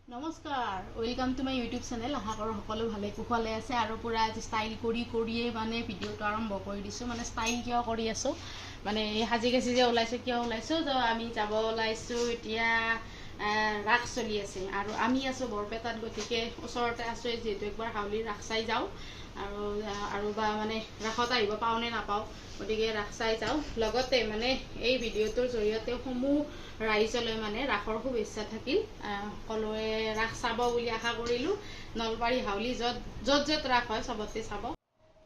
নমস্কাৰ, welcome to my YouTube channel. আশা কৰোঁ সকলো ভালে কুশলে আছে আৰু পুৰা আজি ষ্টাইল কৰিয়ে মানে ভিডিঅ'টো আৰম্ভ কৰি দিছোঁ। মানে ষ্টাইল কিয় কৰি আছোঁ, মানে সাজি কাচি যে ওলাইছোঁ কিয় ওলাইছোঁ, তো আমি যাব ওলাইছোঁ এতিয়া। ৰাস চলি আছে আৰু আমি আছোঁ বৰপেটাত, গতিকে ওচৰতে আছোঁ যিহেতু একবাৰ হাউলিৰ ৰাস চাই যাওঁ আৰু বা মানে ৰাসত আহিব পাওঁ নে নাপাওঁ, গতিকে ৰাস চাই যাওঁ। লগতে মানে এই ভিডিঅ'টোৰ জৰিয়তে সমূহ ৰাইজলৈ মানে ৰাসৰ শুভেচ্ছা থাকিল। সকলোৱে ৰাস চাব বুলি আশা কৰিলোঁ। নলবাৰী হাউলি য'ত ৰাস হয় চবতে চাব।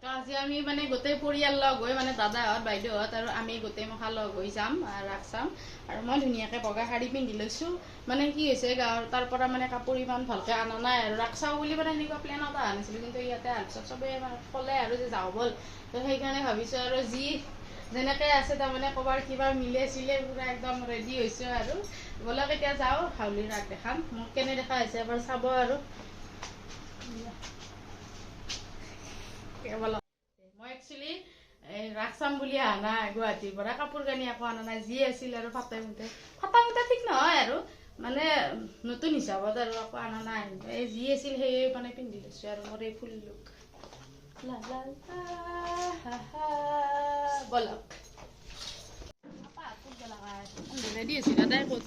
তো আজি আমি মানে গোটেই পৰিয়াল লগ হৈ, মানে দাদাহঁত বাইদেউহঁত আৰু আমি গোটেই মখা লগ হৈ যাম ৰাস চাম। আৰু মই ধুনীয়াকৈ বগা শাড়ী পিন্ধি লৈছোঁ। মানে কি হৈছে, গাঁৱৰ তাৰ পৰা মানে কাপোৰ ইমান ভালকৈ অনা নাই আৰু ৰাস চাওঁ বুলি মানে সেনেকুৱা প্লেন এটা অহা নাছিলোঁ। কিন্তু ইয়াতে অহাৰ পিছত চবেই মানে ক'লে আৰু যে যাওঁ ব'ল, তো সেইকাৰণে ভাবিছোঁ আৰু যেনেকৈ আছে তাৰমানে ক'ৰবাৰ কিবা মিলে চিলে পুৰা একদম ৰেডি হৈছোঁ আৰু ব'লক এতিয়া যাওঁ হাউলিৰ ৰাস দেখাম। মোক কেনে দেখা হৈছে এবাৰ চাব আৰু মই একচুৱেলি ৰাস চাম বুলি অহা নাই গুৱাহাটীৰ পৰা, কাপোৰ কানি একো অনা নাই, যি আছিল আৰু ফাটা মুটা ঠিক নহয় আৰু মানে নতুন হিচাপত আৰু একো অনা নাই। এই যি আছিল সেয়ে মানে পিন্ধি লৈছোঁ আৰু মোৰ এই ফুল লুক। বলক ৰেডি হৈছে দাদাই ক'ত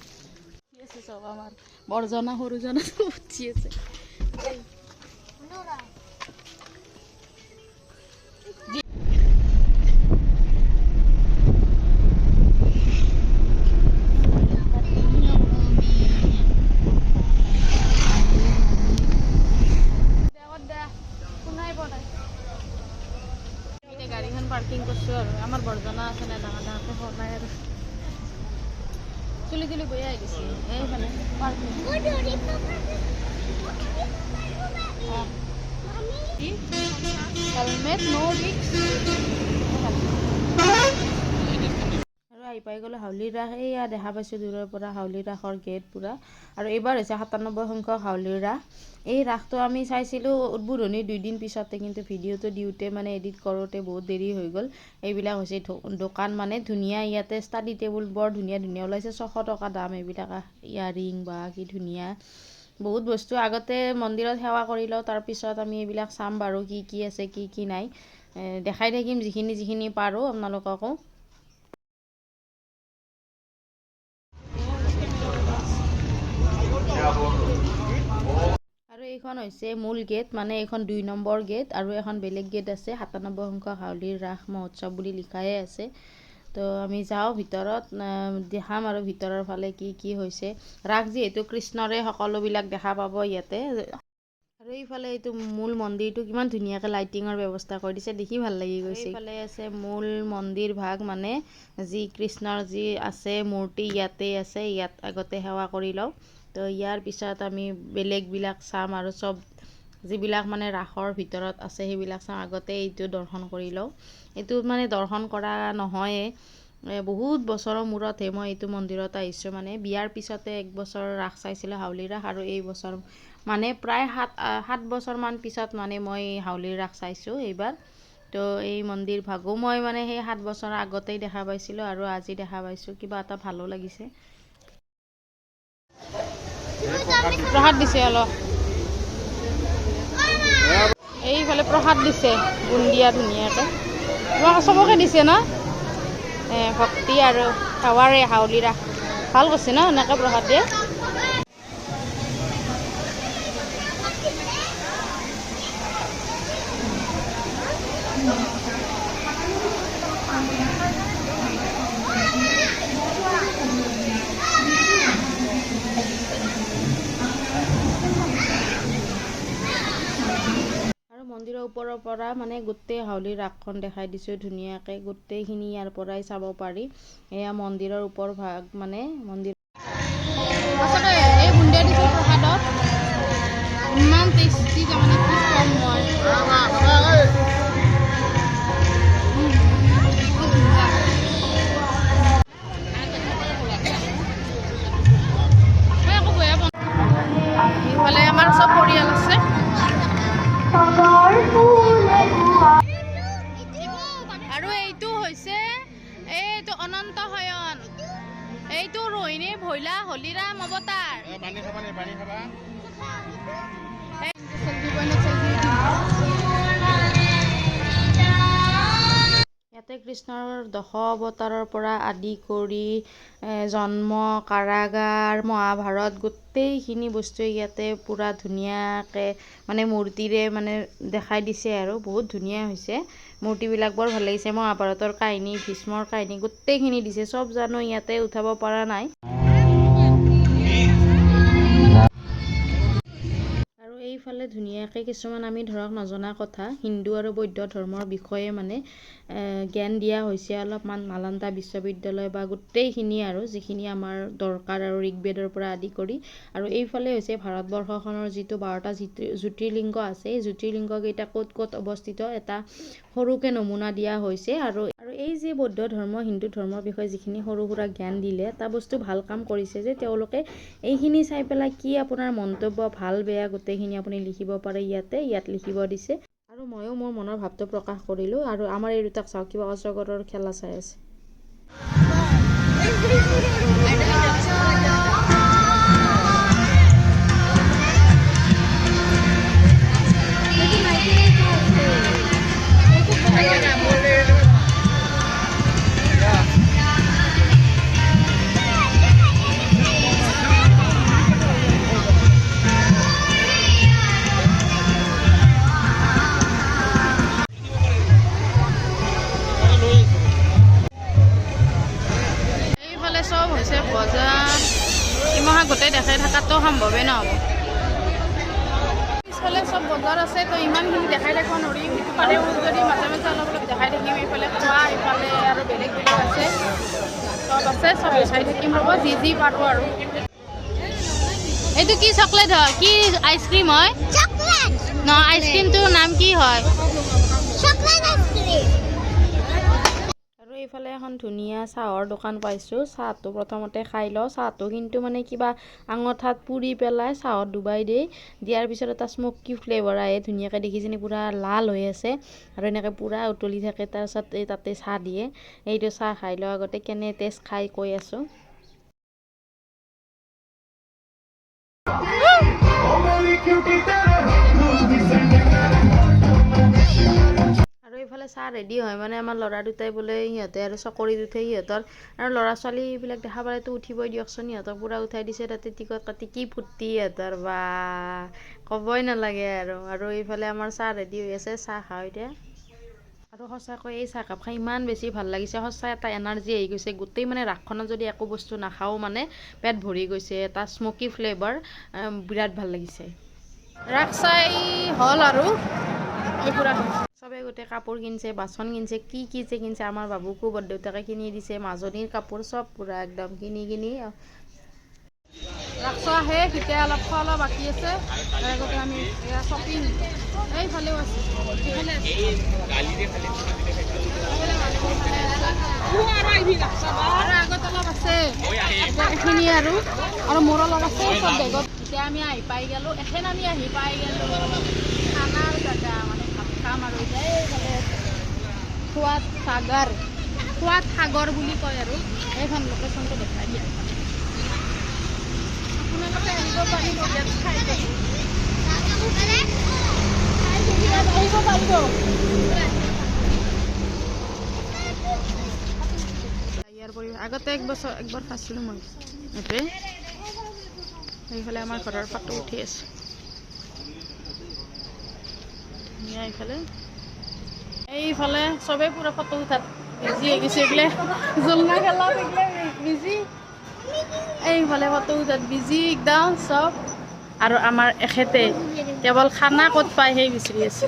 আছে চব, আমাৰ বৰজনা সৰুজনা উঠি আছে। গাড়ীখন পাৰ্কিং কৰিছোঁ আৰু আমাৰ বৰজনা আছে নে ডাঙৰ ডাঙৰকৈ সলাই আৰু চুলি তুলি বৈ আহি গৈছে এইফালে পাৰ্কিং। হেলমেট ন' ৰিস্ক। আৰু আহি পাই গ'লোঁ হাউলিৰ ৰাস। এয়া দেখা পাইছোঁ দূৰৰ পৰা হাউলিৰ ৰাসৰ গেট পুৰা। আৰু এইবাৰ হৈছে 97 সংখ্যক হাউলিৰ ৰাস। এই ৰাসটো আমি চাইছিলোঁ উদ্বোধনীৰ 2 দিন পিছতে, কিন্তু ভিডিঅ'টো দিওঁতে মানে এডিট কৰোঁতে বহুত দেৰি হৈ গ'ল। এইবিলাক হৈছে দোকান, মানে ধুনীয়া ইয়াতে ষ্টাডি টেবুল বৰ ধুনীয়া ধুনীয়া ওলাইছে। 600 টকা দাম এইবিলাক। ইয়াৰিং বা কি ধুনীয়া বহুত বস্তু। আগতে মন্দিৰত সেৱা কৰি লওঁ, তাৰপিছত আমি এইবিলাক চাম বাৰু কি কি আছে কি নাই। দেখাই থাকিম যিখিনি পাৰোঁ আপোনালোককো। আৰু এইখন হৈছে মূল গেট, মানে এইখন 2 নম্বৰ গেট আৰু এখন বেলেগ গেট আছে। 97 সংখ্যক হাউলিৰ ৰাস মহোৎসৱ বুলি লিখায়ে আছে। তো আমি যাওঁ ভিতৰত, দেখাম আৰু ভিতৰৰ ফালে কি হৈছে। ৰাস যিহেতু কৃষ্ণৰে, সকলোবিলাক দেখা পাব ইয়াতে। আৰু এইফালে এইটো মূল মন্দিৰটো কিমান ধুনীয়াকৈ লাইটিঙৰ ব্যৱস্থা কৰি দিছে, দেখি ভাল লাগি গৈছে। এইফালে আছে মূল মন্দিৰ ভাগ, মানে যি কৃষ্ণৰ যি আছে মূৰ্তি ইয়াতে আছে। ইয়াত আগতে সেৱা কৰি লওঁ, তো ইয়াৰ পিছত আমি বেলেগবিলাক চাম আৰু চব যিবিলাক মানে ৰাসৰ ভিতৰত আছে সেইবিলাক চাম। আগতে এইটো দৰ্শন কৰি লওঁ। এইটো মানে দৰ্শন কৰা নহয়ে, বহুত বছৰৰ মূৰতহে মই এইটো মন্দিৰত আহিছোঁ। মানে বিয়াৰ পিছতে 1 বছৰ ৰাস চাইছিলোঁ হাউলিৰ ৰাস, আৰু এই বছৰ মানে প্ৰায় 7 বছৰমান পিছত মানে মই হাউলিৰ ৰাস চাইছোঁ এইবাৰ। তো এই মন্দিৰ ভাগো মই মানে সেই 7 বছৰ আগতেই দেখা পাইছিলোঁ আৰু আজি দেখা পাইছোঁ। কিবা এটা ভালো লাগিছে। প্ৰসাদ দিছে অলপ, এইফালে প্ৰসাদ দিছে বুন্দিয়া ধুনীয়াকৈ। তোমাক চবকে দিছে ন? ভক্তি আৰু সেৱাৰে হাউলি ৰাস ভাল কৰিছে ন, এনেকৈ প্ৰসাদ দিয়ে। মন্দিৰৰ ওপৰৰ পৰা মানে গোটেই হাউলিৰ ৰাসখন দেখাই দিছোঁ ধুনীয়াকৈ। গোটেইখিনি ইয়াৰ পৰাই চাব পাৰি। এয়া মন্দিৰৰ ওপৰ ভাগ, মানে মন্দিৰ এই বুন্দিয়া দিছোঁ প্ৰসাদত, ইমান টেষ্টি তাৰমানে কি ক'ম মই। এইফালে আমাৰ চব পৰিয়াল আছে। আৰু এইটো হৈছে এইটো অনন্ত শয়ন, এইটো रोहिणी भैला हलिराम अवतार ইয়াতে কৃষ্ণৰ 10 অৱতাৰৰ পৰা আদি কৰি জন্ম, কাৰাগাৰ, মহাভাৰত গোটেইখিনি বস্তুৱে ইয়াতে পুৰা ধুনীয়াকৈ মানে মূৰ্তিৰে মানে দেখাই দিছে আৰু বহুত ধুনীয়া হৈছে। মূৰ্তিবিলাক বৰ ভাল লাগিছে। মহাভাৰতৰ কাহিনী, ভীষ্মৰ কাহিনী গোটেইখিনি দিছে। চব জানো ইয়াতে উঠাব পৰা নাই। আৰু এইফালে ধুনীয়াকৈ কিছুমান আমি ধৰক নজনা কথা হিন্দু আৰু বৌদ্ধ ধৰ্মৰ বিষয়ে মানে জ্ঞান দিয়া হৈছে অলপমান নালন্দা বিশ্ববিদ্যালয় বা গোটেইখিনি আৰু যিখিনি আমাৰ দৰকাৰ আৰু ঋগ্বেদৰ পৰা আদি কৰি। আৰু এইফালে হৈছে ভাৰতবৰ্ষখনৰ যিটো 12টা জ্যোতিৰ্লিংগ আছে, এই জ্যোতিৰ্লিংগকেইটা ক'ত ক'ত অৱস্থিত এটা সৰুকৈ নমুনা দিয়া হৈছে। আৰু এই যে বৌদ্ধ ধৰ্ম, হিন্দু ধৰ্মৰ বিষয়ে যিখিনি সৰু সুৰা জ্ঞান দিলে, এটা বস্তু ভাল কাম কৰিছে যে তেওঁলোকে এইখিনি চাই পেলাই কি আপোনাৰ মন্তব্য ভাল বেয়া গোটেইখিনি আপুনি লিখিব পাৰে ইয়াত লিখিব দিছে। আৰু ময়ো মোৰ মনৰ ভাৱটো প্ৰকাশ কৰিলোঁ। আৰু আমাৰ এই দুটাক চাওক কিবা অজগৰৰ খেলা চাই আছে। চব হৈছে বজাৰ, ইমাহা গোটেই দেখাই থকাটো সম্ভৱেই নহ'ব। পিছফালে চব বজাৰ আছে, তো ইমানখিনি দেখাই থাকিব নোৱাৰিম। পাৰে যদি মাজে মাজে অলপ অলপ দেখাই থাকিম। এইফালে খোৱা, এইফালে আৰু বেলেগ বেলেগ আছে, চব আছে, চব দেখাই থাকিম ৰ'ব যি পাৰোঁ আৰু। এইটো কি চকলেট হয়? কি আইচক্ৰীম হয়? ন আইচক্ৰীমটোৰ নাম কি হয়? আৰু এইফালে এখন ধুনীয়া চাহৰ দোকান পাইছোঁ। চাহটো প্ৰথমতে খাই লওঁ। চাহটো কিন্তু মানে কিবা আঙঠাত পুৰি পেলাই চাহত ডুবাই দিয়াৰ পিছত এটা স্মকি ফ্লেভাৰ আহে ধুনীয়াকৈ। দেখিছেনে পুৰা লাল হৈ আছে আৰু এনেকৈ পুৰা উতলি থাকে। তাৰপিছত তাতে চাহ দিয়ে। এইটো চাহ খাই লওঁ আগতে, কেনে টেষ্ট খাই কৈ আছোঁ। আৰু এইফালে চাহ ৰেডি হয় মানে আমাৰ ল'ৰা দুটাই বোলে সিহঁতে আৰু চকৰিত উঠে সিহঁতৰ। আৰু ল'ৰা ছোৱালীবিলাক দেখা পালেতো উঠিবই দিয়কচোন। সিহঁতক পূৰা উঠাই দিছে তাতে টিকট কাটি। কি ফূৰ্তি সিহঁতৰ, বা ক'বই নালাগে আৰু এইফালে আমাৰ চাহ ৰেডি হৈ আছে, চাহ খাওঁ এতিয়া। আৰু সঁচাকৈ এই চাহকাপ খাই ইমান বেছি ভাল লাগিছে। সঁচা এটা এনাৰ্জি আহি গৈছে। গোটেই মানে ৰাসখনত যদি একো বস্তু নাখাওঁ মানে পেট ভৰি গৈছে। এটা স্মকি ফ্লেভাৰ, বিৰাট ভাল লাগিছে। ৰাস চাই হ'ল আৰু পুৰা চবে গোটেই কাপোৰ কিনিছে, বাচন কিনিছে, কি যে কিনিছে। আমাৰ বাবুকো বৰদেউতাকে কিনি দিছে মাজনীৰ কাপোৰ, চব পুৰা একদম কিনি ৰাস চোৱা শেষ। এতিয়া অলপ খোৱা লোৱা বাকী আছে। তাৰ আগতে আমি শ্বপিং এইফালেও আছে, এইফালে আছে আৰু আগত অলপ আছে এইখিনি আৰু মোৰ অলপ আছে চব বেগত। এতিয়া আমি আহি পাই গ'লোঁ, আমি আহি পাই গ'লোঁ খানাৰ জেগা, মানে ভাত খাম আৰু এতিয়া এইফালে সোৱাদ সাগৰ বুলি কয় আৰু এইখন লোকেশ্যনটো দেখাই দিয়া। আপোনালোকে আহিব পাৰিব, ইয়াত খাই আহিব পাৰিব। ইয়াৰ পৰিৱেশ আগতে একবাৰ খাইছিলোঁ মই ইয়াতে। এইফালে আমাৰ ঘৰৰ ফটো উঠি আছে। এইফালে চবেই পুৰা ফটো উঠাত বিজি হৈ গৈছে। এইফালে জোলনা খেলা থাকিলে বিজি, এইফালে ফটো উঠাত বিজি একদম চব। আৰু আমাৰ এখেতে কেৱল খানা ক'ত পায় সেই বিচাৰি আছে।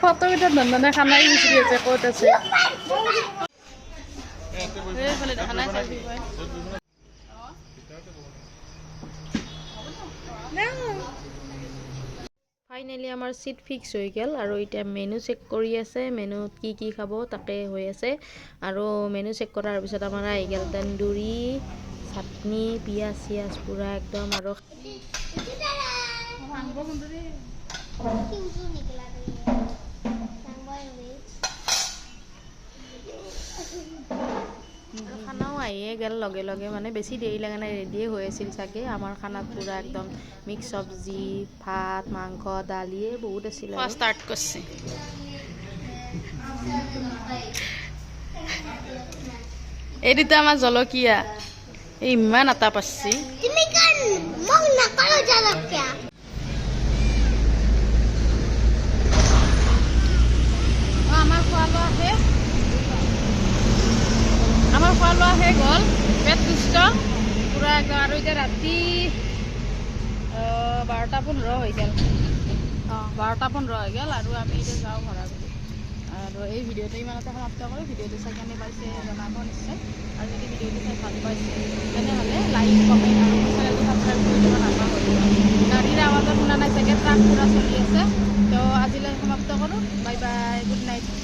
ফটো উঠাত নন্দনে খানাই বিচাৰি আছে ক'ত আছে। এইফালে দেখা নাই চাবি পাই। ফাইনেলি আমাৰ চিট ফিক্স হৈ গ'ল আৰু এতিয়া মেনু চেক কৰি আছে। মেনুত কি খাব তাকে হৈ আছে। আৰু মেনু চেক কৰাৰ পিছত আমাৰ আহি গ'ল তন্দুৰী, চাটনি, পিঁয়াজ পুৰা একদম। আৰু খানাও আহিয়ে গেল লগে লগে মানে বেছি দেৰি লগা নাই ৰেডিয়ে হৈ আছিল চাগে আমাৰ খানাত পুৰা একদম মিক্স চব্জি ভাত মাংস দালিয়ে বহুত আছিল ষ্টাৰ্ট কৰিছে এইটো আমাৰ জলকীয়া ইমান আটা পাচ্ছি আমাৰ খোৱা লোৱা শেষ হ'ল পেট পুষ্ট পুৰা একদম আৰু এতিয়া ৰাতি 12:15 হৈ গ'ল 12:15 হৈ গ'ল আৰু আমি এতিয়া যাওঁ ঘৰত আৰু এই ভিডিঅ'টো ইমানতে সমাপ্ত কৰোঁ ভিডিঅ'টো চাই কেনে পাইছে জনাব নিশ্চয় আৰু যদি ভিডিঅ'টো চাই ভাল পাইছে তেনেহ'লে লাইক কমেণ্ট আৰু চেনেলটো ছাবস্ক্ৰাইব কৰি দিব নাপাহৰিব গাড়ীৰ আৱাজত শুনা নাই চাগে ট্ৰাক পুৰা চলি আছে তো আজিলৈ সমাপ্ত কৰোঁ বাই বাই গুড নাইট